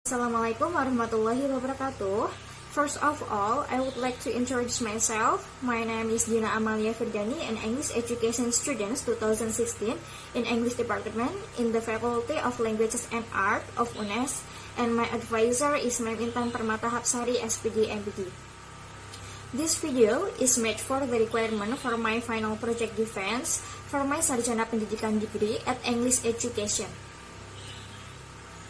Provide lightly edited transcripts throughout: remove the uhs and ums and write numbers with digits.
Assalamualaikum warahmatullahi wabarakatuh. First of all, I would like to introduce myself. My name is Dina Amalia Firdani, an English education student 2016 in English department in the Faculty of Languages and Art of UNES, and my advisor is Ma'am Intan Permata Hapsari, SPD MPD. This video is made for the requirement for my final project defense for my Sarjana Pendidikan degree at English Education.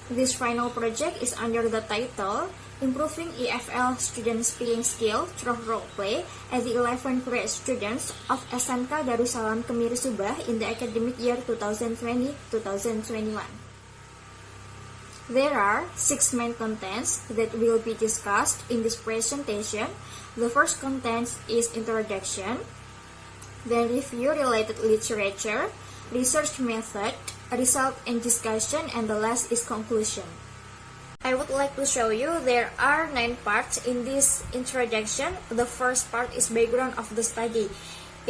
This final project is under the title Improving EFL Student Speaking Skill Through Roleplay at the 11th grade students of SMK DARUSSALAM KEMIRI SUBAH in the academic year 2020-2021. There are 6 main contents that will be discussed in this presentation. The first content is introduction, then review related literature, research method, result and discussion, and the last is conclusion. I would like to show you there are 9 parts in this introduction. The first part is background of the study.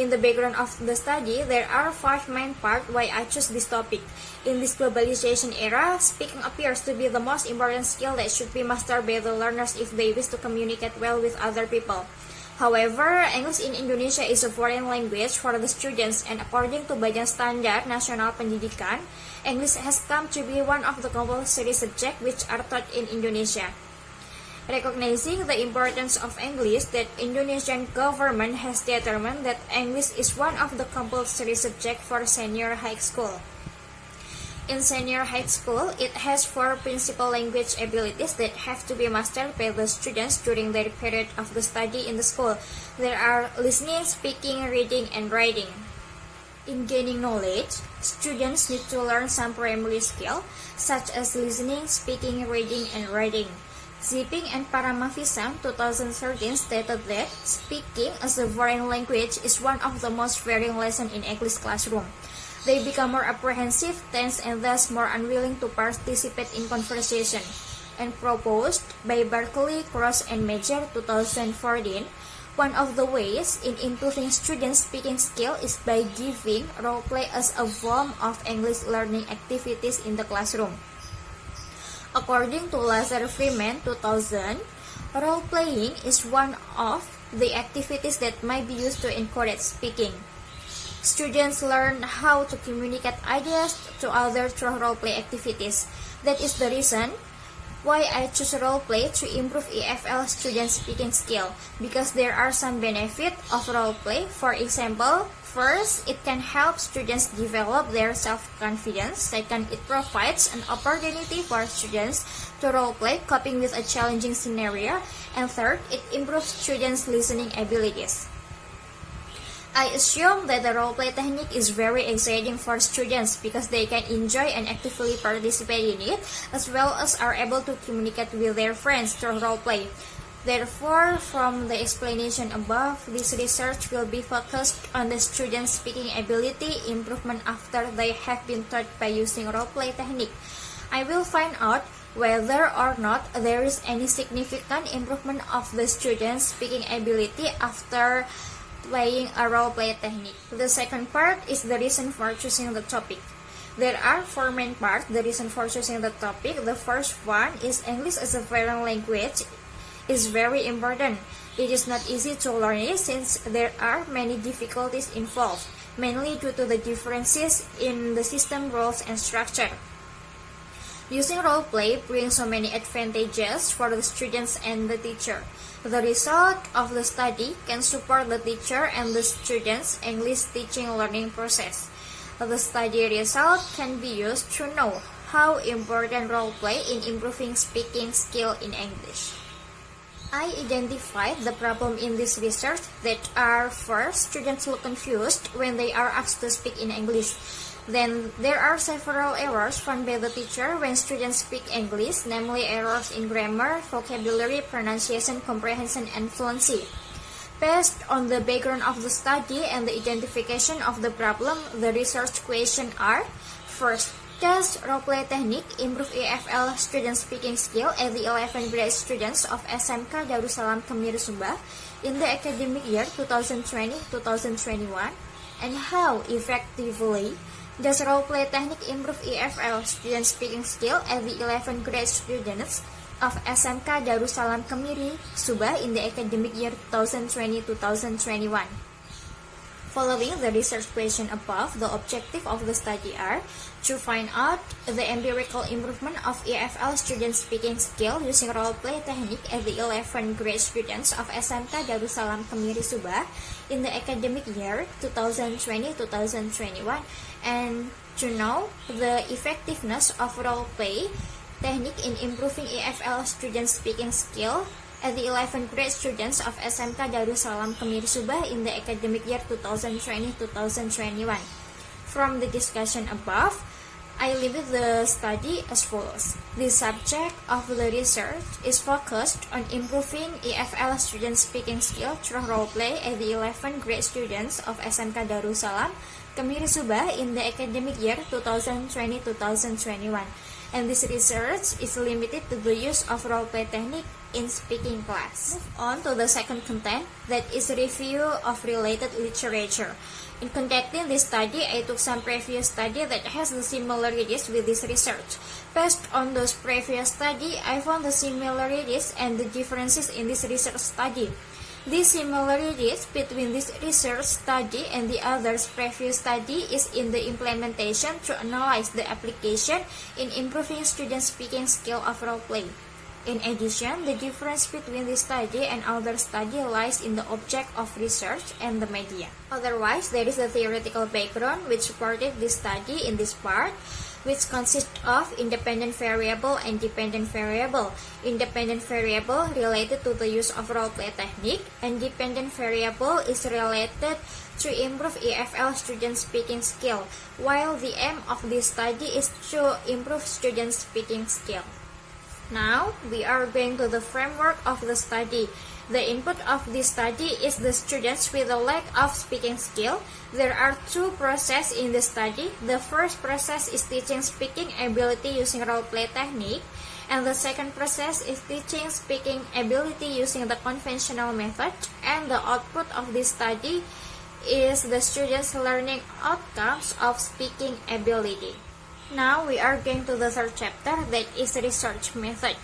In the background of the study, there are 5 main parts why I choose this topic. In this globalization era, speaking appears to be the most important skill that should be mastered by the learners if they wish to communicate well with other people. However, English in Indonesia is a foreign language for the students, and according to Badan Standar Nasional Pendidikan, English has come to be one of the compulsory subjects which are taught in Indonesia. Recognizing the importance of English, that Indonesian government has determined that English is one of the compulsory subjects for senior high school. In senior high school, it has 4 principal language abilities that have to be mastered by the students during their period of the study in the school. There are listening, speaking, reading, and writing. In gaining knowledge, students need to learn some primary skills such as listening, speaking, reading, and writing. Zipping and Paramafisam 2013 stated that speaking as a foreign language is one of the most varying lessons in English classroom. They become more apprehensive, tense, and thus more unwilling to participate in conversation. And proposed by Berkeley, Cross, and Major 2014, one of the ways in improving students' speaking skill is by giving roleplay as a form of English learning activities in the classroom. According to Lazar Freeman 2000, role-playing is one of the activities that might be used to encourage speaking. Students learn how to communicate ideas to others through role-play activities. That is the reason why I choose role-play to improve EFL students' speaking skill, because there are some benefits of role-play. For example, first, it can help students develop their self-confidence. Second, it provides an opportunity for students to role-play coping with a challenging scenario. And third, it improves students' listening abilities. I assume that the role-play technique is very exciting for students because they can enjoy and actively participate in it, as well as are able to communicate with their friends through role-play. Therefore, from the explanation above, this research will be focused on the students' speaking ability improvement after they have been taught by using role-play technique. I will find out whether or not there is any significant improvement of the students' speaking ability after playing a role-play technique. The second part is the reason for choosing the topic. There are 4 main parts, the reason for choosing the topic. The first one is English as a foreign language is very important. It is not easy to learn it since there are many difficulties involved, mainly due to the differences in the system rules and structure. Using role-play brings so many advantages for the students and the teacher. The result of the study can support the teacher and the students' English teaching learning process. The study result can be used to know how important role-play in improving speaking skill in English. I identified the problem in this research that are first, students look confused when they are asked to speak in English. Then there are several errors found by the teacher when students speak English, namely errors in grammar, vocabulary, pronunciation, comprehension, and fluency. Based on the background of the study and the identification of the problem, the research questions are: first, does role-play technique improve EFL student speaking skill at the 11th grade students of SMK DARUSSALAM KEMIRI SUBAH in the academic year 2020-2021? And how effectively Does role-play technique improve EFL student speaking skill at the 11th grade students of SMK Darussalam KEMIRI, SUBAH in the academic year 2020-2021. Following the research question above, the objective of the study are to find out the empirical improvement of EFL student speaking skill using role-play technique at the 11th grade students of SMK Darussalam KEMIRI SUBAH in the academic year 2020-2021, and to know the effectiveness of role-play technique in improving EFL student speaking skill at the 11th grade students of SMK Darussalam KEMIRI SUBAH in the academic year 2020-2021. From the discussion above, I limit the study as follows. The subject of the research is focused on improving EFL student speaking skill through role-play at the 11th grade students of SMK Darussalam KEMIRI SUBAH in the academic year 2020-2021. And this research is limited to the use of role-play technique in speaking class. Move on to the second content, that is review of related literature. In conducting this study, I took some previous study that has the similarities with this research. Based on those previous study, I found the similarities and the differences in this research study. The similarities between this research study and the others previous study is in the implementation to analyze the application in improving student speaking skill of role-play. In addition, the difference between this study and other study lies in the object of research and the media. Otherwise, there is a theoretical background which supported this study in this part, which consists of independent variable and dependent variable. Independent variable related to the use of role-play technique, and dependent variable is related to improve EFL student speaking skill, while the aim of this study is to improve student speaking skill. Now, we are going to the framework of the study. The input of this study is the students with a lack of speaking skill. There are two processes in the study. The first process is teaching speaking ability using role-play technique, and the second process is teaching speaking ability using the conventional method, and the output of this study is the students' learning outcomes of speaking ability. Now we are going to the third chapter, that is research method.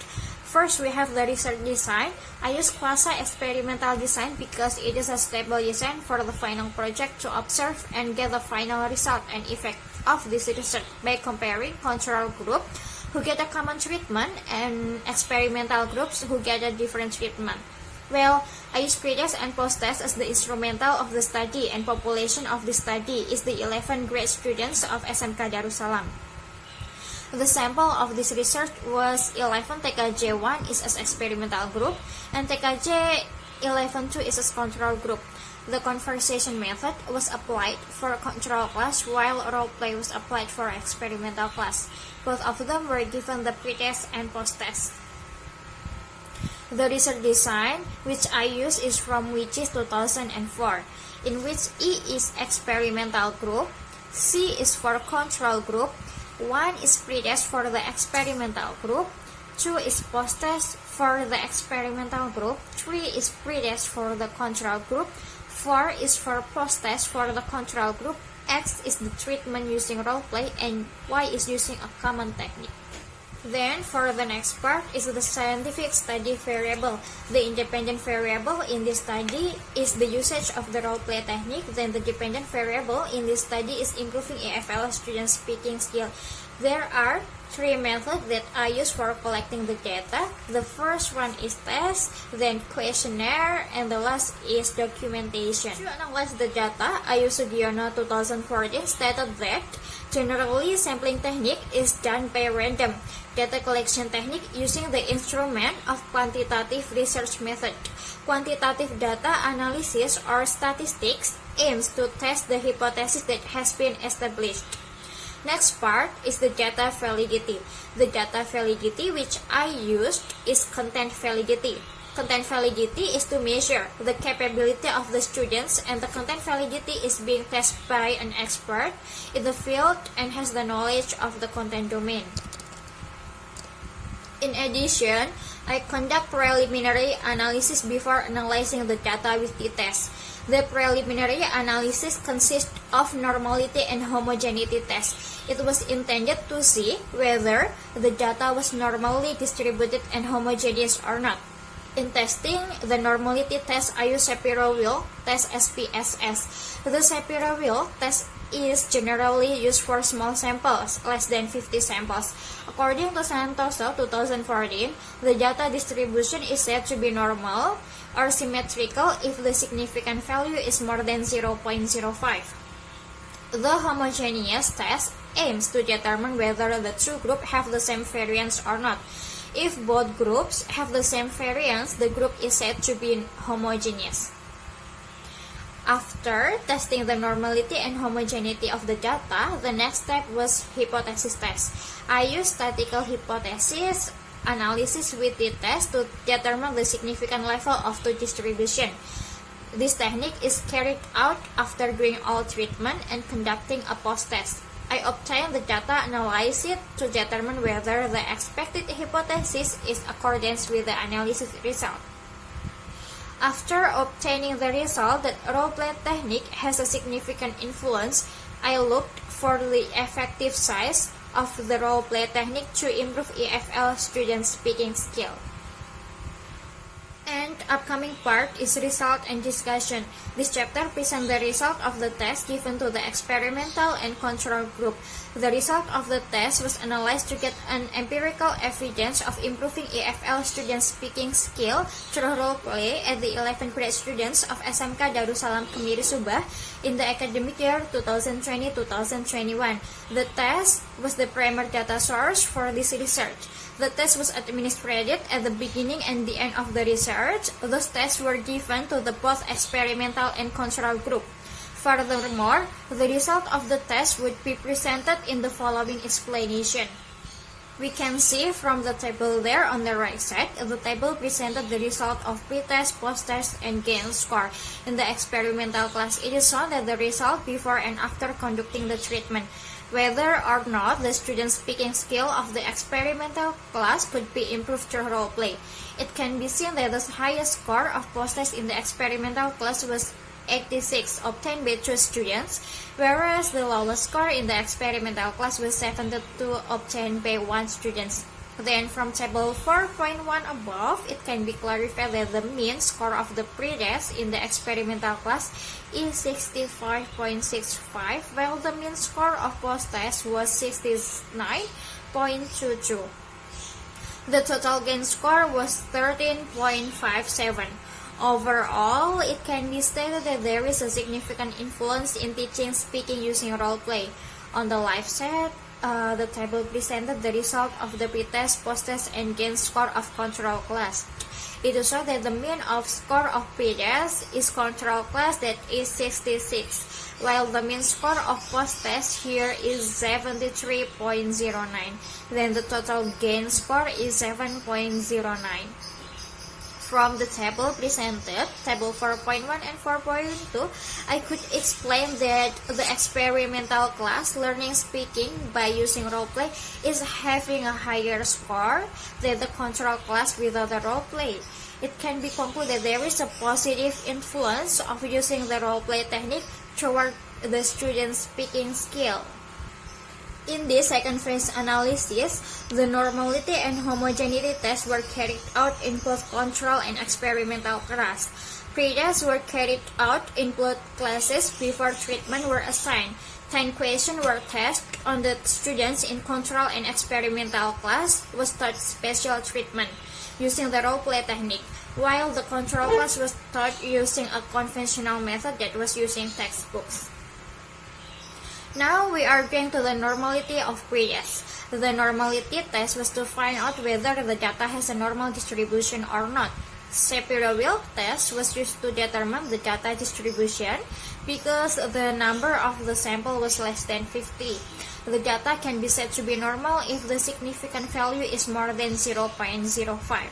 First, we have the research design. I use quasi-experimental design because it is a stable design for the final project to observe and get the final result and effect of this research by comparing control group who get a common treatment and experimental groups who get a different treatment. Well, I use pre-test and post-test as the instrumental of the study, and population of the study is the 11th grade students of SMK Darussalam. The sample of this research was 11 TKJ1 is as experimental group, and TKJ 11-2 is as control group. The conversation method was applied for control class, while role play was applied for experimental class. Both of them were given the pre-test and post-test. The research design which I use is from WICIS 2004, in which E is experimental group, C is for control group, 1 is pre-test for the experimental group, 2 is post-test for the experimental group, 3 is pre-test for the control group, 4 is for post-test for the control group, X is the treatment using role-play, and Y is using a common technique. Then, for the next part is the scientific study variable. The independent variable in this study is the usage of the role-play technique. Then the dependent variable in this study is improving EFL student speaking skill. There are three methods that I use for collecting the data. The first one is test, then questionnaire, and the last is documentation. To analyze the data, I use Dina 2014 stated that generally sampling technique is done by random data collection technique using the instrument of quantitative research method. Quantitative data analysis or statistics aims to test the hypothesis that has been established. Next part is the data validity. The data validity which I used is content validity. Content validity is to measure the capability of the students, and the content validity is being tested by an expert in the field and has the knowledge of the content domain. In addition, I conduct preliminary analysis before analyzing the data with the test. The preliminary analysis consists of normality and homogeneity tests. It was intended to see whether the data was normally distributed and homogeneous or not. In testing the normality test, I use Shapiro wheel test SPSS. The Shapiro wheel test is generally used for small samples, less than 50 samples. According to Santoso 2014, the data distribution is said to be normal or symmetrical if the significant value is more than 0.05. The homogeneous test aims to determine whether the two groups have the same variance or not. If both groups have the same variance, the group is said to be homogeneous. After testing the normality and homogeneity of the data, the next step was hypothesis test. I used statistical hypothesis analysis with the test to determine the significant level of the distribution. This technique is carried out after doing all treatment and conducting a post-test. I obtain the data, analyze it to determine whether the expected hypothesis is accordance with the analysis result. After obtaining the result that role-play technique has a significant influence, I looked for the effective size of the role-play technique to improve EFL student speaking skill. And upcoming part is result and discussion. This chapter presents the result of the test given to the experimental and control group. The result of the test was analyzed to get an empirical evidence of improving EFL student speaking skill through role play at the 11th grade students of SMK Darussalam KEMIRI SUBAH in the academic year 2020-2021. The test was the primary data source for this research. The test was administered at the beginning and the end of the research. Those tests were given to the both experimental and control group. Furthermore, the result of the test would be presented in the following explanation. We can see from the table there on the right side, the table presented the result of pre-test, post-test, and gain score. In the experimental class, it is shown that the result before and after conducting the treatment. Whether or not the student speaking skill of the experimental class could be improved through role play. It can be seen that the highest score of post-test in the experimental class was 86, obtained by 2 students, whereas the lowest score in the experimental class was 72, obtained by 1 student. Then from table 4.1 above, it can be clarified that the mean score of the pre-test in the experimental class is 65.65, while the mean score of post-test was 69.22. The total gain score was 13.57. Overall, it can be stated that there is a significant influence in teaching speaking using role play. On the left side, the table presented the result of the pre-test, post-test, and gain score of control class. It shows that the mean of score of pre-test is control class, that is 66, while the mean score of post-test here is 73.09. Then the total gain score is 7.09. From the table presented, table 4.1 and 4.2, I could explain that the experimental class learning speaking by using role play is having a higher score than the control class without the role play. It can be concluded that there is a positive influence of using the role play technique toward the student's speaking skill. In this second phase analysis, the normality and homogeneity tests were carried out in both control and experimental class. Pre-tests were carried out in both classes before treatment were assigned. 10 questions were tested on the students in control and experimental class was taught special treatment using the role play technique, while the control class was taught using a conventional method that was using textbooks. Now we are going to the normality of pre-test. The normality test was to find out whether the data has a normal distribution or not. Shapiro wheel test was used to determine the data distribution because the number of the sample was less than 50. The data can be said to be normal if the significant value is more than 0.05.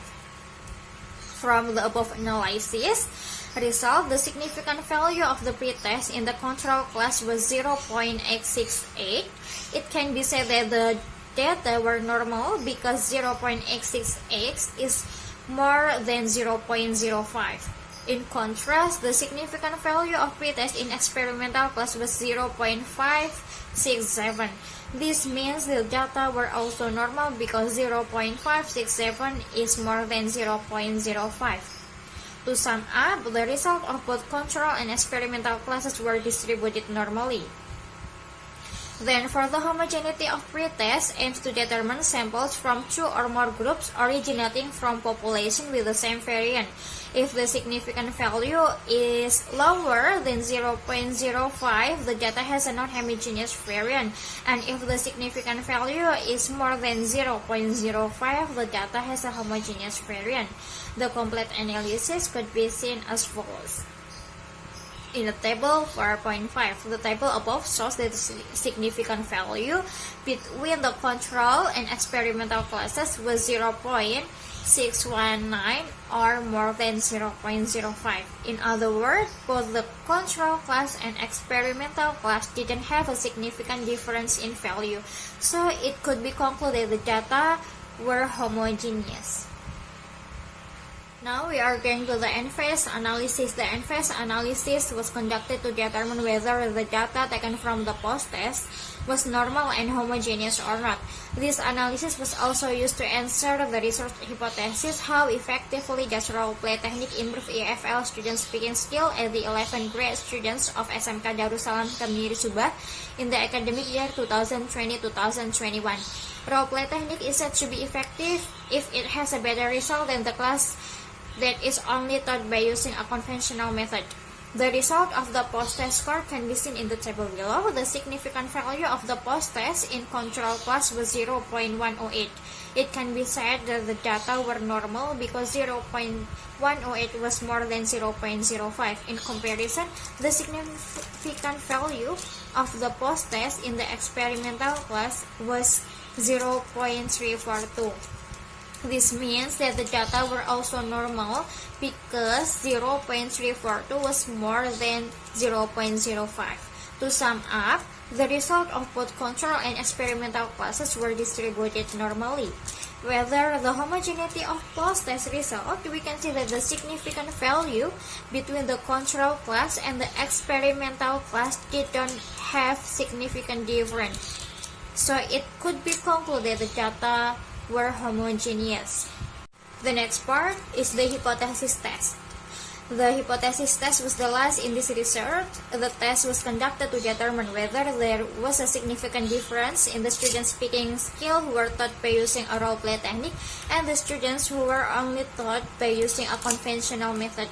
From the above analysis result, the significant value of the pre-test in the control class was 0.868. It can be said that the data were normal because 0.866 is more than 0.05. In contrast, the significant value of pretest in experimental class was 0.567. This means the data were also normal because 0.567 is more than 0.05. To sum up, the result of both control and experimental classes were distributed normally. Then, for the homogeneity of pretest aims to determine samples from two or more groups originating from population with the same variant. If the significant value is lower than 0.05, the data has a non-homogeneous variant, and if the significant value is more than 0.05, the data has a homogeneous variant. The complete analysis could be seen as follows. In the table 4.5, the table above shows the significant value between the control and experimental classes was 0.619 or more than 0.05. In other words, both the control class and experimental class didn't have a significant difference in value, so it could be concluded the data were homogeneous. Now we are going to the end-phase analysis. The end-phase analysis was conducted to determine whether the data taken from the post-test was normal and homogeneous or not. This analysis was also used to answer the research hypothesis: how effectively does role-play technique improve EFL student speaking skill at the 11th grade students of SMK Darussalam KEMIRI SUBAH in the academic year 2020-2021. Role-play technique is said to be effective if it has a better result than the class that is only taught by using a conventional method. The result of the post-test score can be seen in the table below. The significant value of the post-test in control class was 0.108. It can be said that the data were normal because 0.108 was more than 0.05. In comparison, the significant value of the post-test in the experimental class was 0.342. This means that the data were also normal because 0.342 was more than 0.05. To sum up, the result of both control and experimental classes were distributed normally. Whether the homogeneity of post-test result, we can see that the significant value between the control class and the experimental class didn't have significant difference. So it could be concluded the data were homogeneous. The next part is the hypothesis test. The hypothesis test was the last in this research. The test was conducted to determine whether there was a significant difference in the students' speaking skill who were taught by using a role-play technique and the students who were only taught by using a conventional method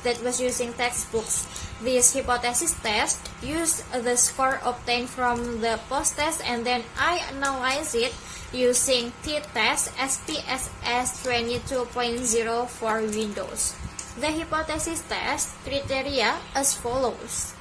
that was using textbooks. This hypothesis test used the score obtained from the post-test, and then I analyzed it using t-test SPSS 22.0 for Windows. The hypothesis test criteria as follows.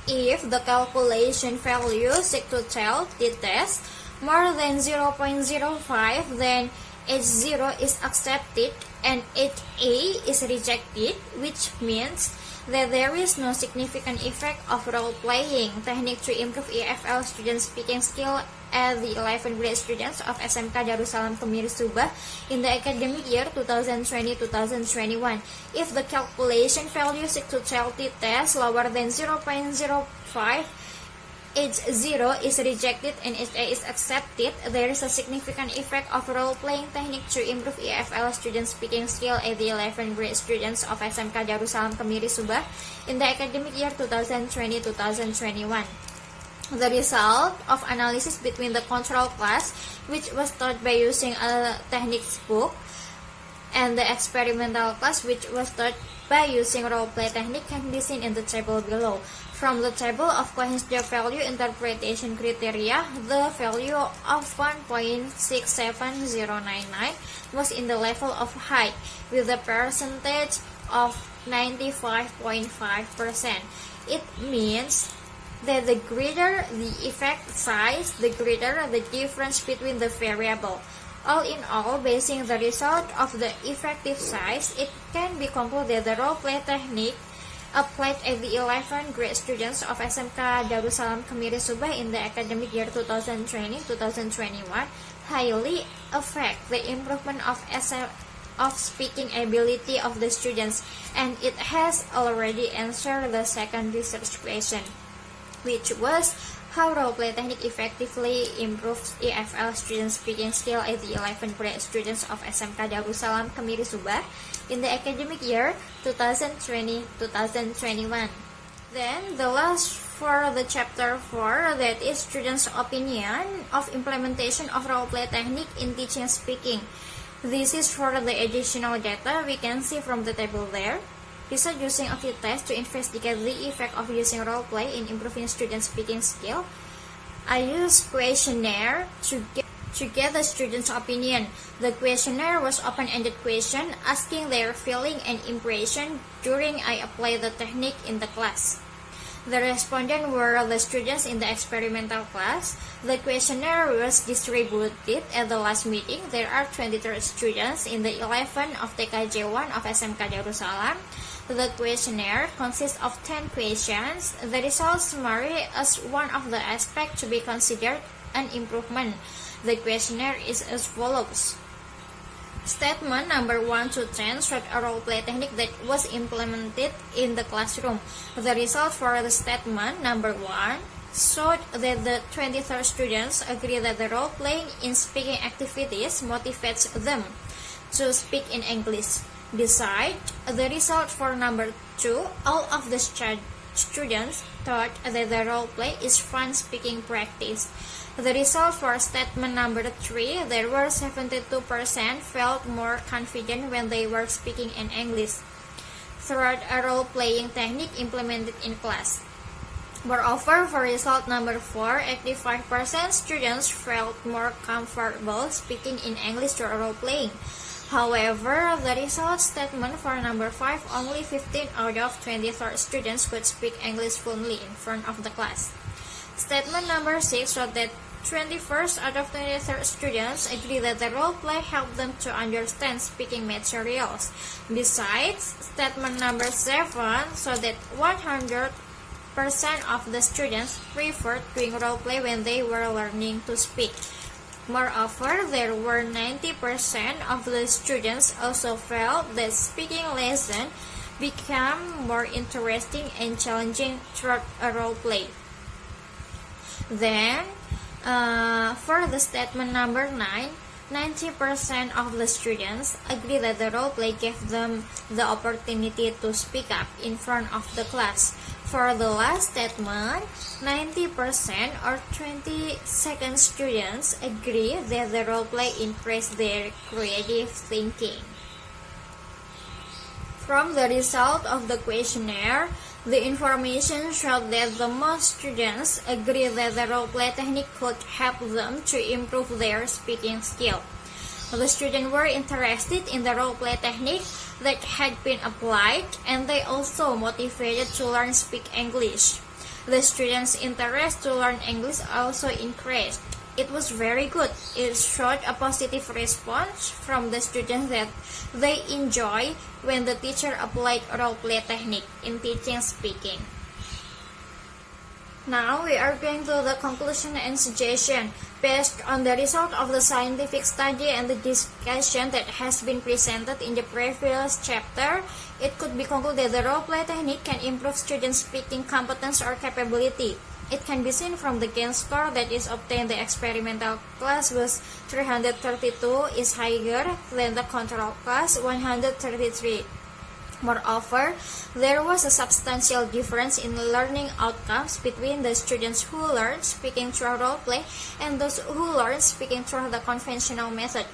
If the calculation value seek to tell t-test more than 0.05, then H0 is accepted and HA is rejected, which means that there is no significant effect of role-playing technique to improve EFL student speaking skill at the 11th grade students of SMK Darussalam KEMIRI SUBAH in the academic year 2020-2021. If the calculation value seek to tell t-test lower than 0.05, H0 is rejected and HA is accepted, there is a significant effect of role-playing technique to improve EFL student speaking skill at the 11th grade students of SMK Darussalam KEMIRI SUBAH in the academic year 2020-2021. The result of analysis between the control class, which was taught by using a techniques book, and the experimental class, which was taught by using role-play technique, can be seen in the table below. From the table of cohesive value interpretation criteria, the value of 1.67099 was in the level of height with a percentage of 95.5%. It means that the greater the effect size, the greater the difference between the variable. All in all, basing the result of the effective size, it can be concluded the role-play technique applied at the 11th grade students of SMK Darussalam KEMIRI SUBAH in the academic year 2020-2021 highly affect the improvement of speaking ability of the students, and it has already answered the second research question, which was how role-play technique effectively improves EFL student speaking skill at the 11th grade students of SMK Darussalam KEMIRI SUBAH in the academic year 2020-2021. Then the last for the chapter 4, that is students' opinion of implementation of role-play technique in teaching speaking. This is for the additional data we can see from the table there. Research using a few tests to investigate the effect of using role-play in improving student speaking skill. I used questionnaire to get the students' opinion. The questionnaire was open-ended question asking their feeling and impression during I applied the technique in the class. The respondents were the students in the experimental class. The questionnaire was distributed at the last meeting. There are 23 students in the 11 of TKJ1 of SMK Darussalam. The questionnaire consists of 10 questions. The results summary as one of the aspects to be considered an improvement. The questionnaire is as follows. Statement number 1 to 10 showed a role-play technique that was implemented in the classroom. The result for the statement number 1 showed that the 23 students agree that the role-playing in speaking activities motivates them to speak in English. Besides, the result for number 2, all of the students thought that the role-play is fun speaking practice. The result for statement number 3, there were 72% felt more confident when they were speaking in English throughout a role-playing technique implemented in class. Moreover, for result number 4, 85% students felt more comfortable speaking in English through role-playing. However, the result statement for number 5, only 15 out of 23 students could speak English fluently in front of the class. Statement number 6 showed that 21st out of 23 students agree that the role-play helped them to understand speaking materials. Besides, statement number 7 showed that 100% of the students preferred doing role-play when they were learning to speak. Moreover, there were 90% of the students also felt that speaking lesson became more interesting and challenging throughout a role-play. Then, for the statement number 9, 90% of the students agree that the role-play gave them the opportunity to speak up in front of the class. For the last statement, 90% or 22 students agree that the role-play increased their creative thinking. From the result of the questionnaire, the information showed that the most students agree that the role-play technique could help them to improve their speaking skill. The students were interested in the role-play technique that had been applied, and they also motivated to learn speak English. The students' interest to learn English also increased. It was very good. It showed a positive response from the students that they enjoy when the teacher applied role-play technique in teaching speaking. Now we are going to the conclusion and suggestion. Based on the result of the scientific study and the discussion that has been presented in the previous chapter, it could be concluded that the role-play technique can improve students' speaking competence or capability. It can be seen from the gain score that is obtained. The experimental class was 332 is higher than the control class 133. Moreover, there was a substantial difference in learning outcomes between the students who learned speaking through role-play and those who learned speaking through the conventional method.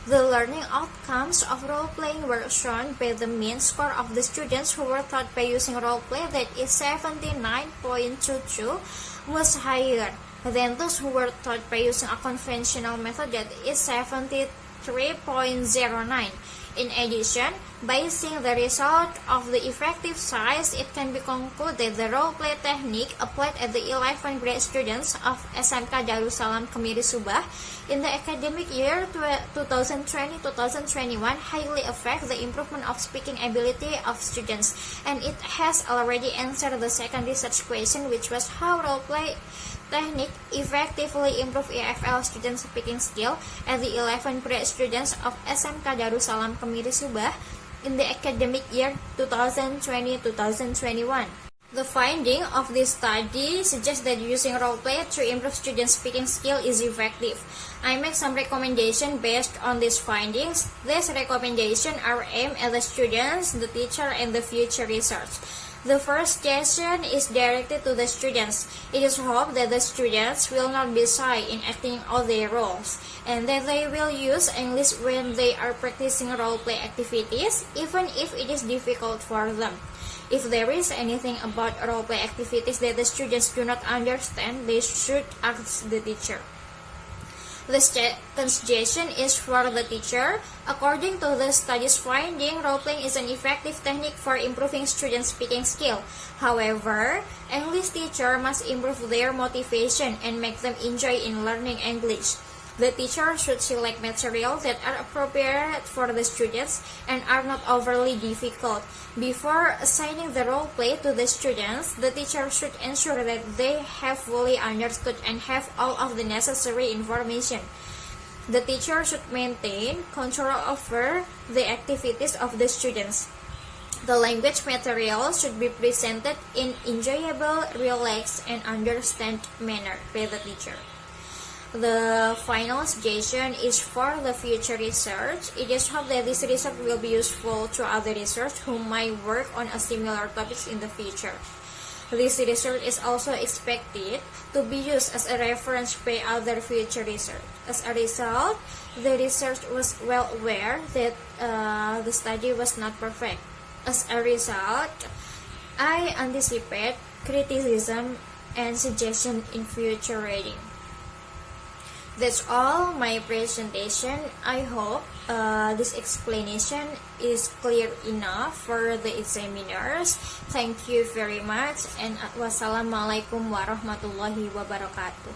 The learning outcomes of role-playing were shown by the mean score of the students who were taught by using role-play, that is 79.22, was higher than those who were taught by using a conventional method, that is 73.09. In addition, by seeing the result of the effective size, it can be concluded the role-play technique applied at the 11th grade students of SMK Darussalam KEMIRI SUBAH in the academic year 2020-2021 highly affect the improvement of speaking ability of students, and it has already answered the second research question, which was how role-play technique effectively improve EFL students' speaking skill at the 11th grade students of SMK Darussalam KEMIRI SUBAH in the academic year 2020-2021. The finding of this study suggests that using role-play to improve students' speaking skill is effective. I make some recommendations based on these findings. These recommendations are aimed at the students, the teacher, and the future research. The first suggestion is directed to the students. It is hoped that the students will not be shy in acting out their roles, and that they will use English when they are practicing role-play activities, even if it is difficult for them. If there is anything about role-play activities that the students do not understand, they should ask the teacher. The second suggestion is for the teacher. According to the study's finding, role-playing is an effective technique for improving students' speaking skill. However, English teacher must improve their motivation and make them enjoy in learning English. The teacher should select materials that are appropriate for the students and are not overly difficult. Before assigning the role play to the students, the teacher should ensure that they have fully understood and have all of the necessary information. The teacher should maintain control over the activities of the students. The language material should be presented in enjoyable, relaxed, and understand manner by the teacher. The final suggestion is for the future research. It is hoped that this research will be useful to other researchers who might work on a similar topics in the future. This research is also expected to be used as a reference by other future research. As a result, the research was well aware that the study was not perfect. As a result, I anticipate criticism and suggestion in future reading. That's all my presentation. I hope this explanation is clear enough for the examiners. Thank you very much, and wassalamualaikum warahmatullahi wabarakatuh.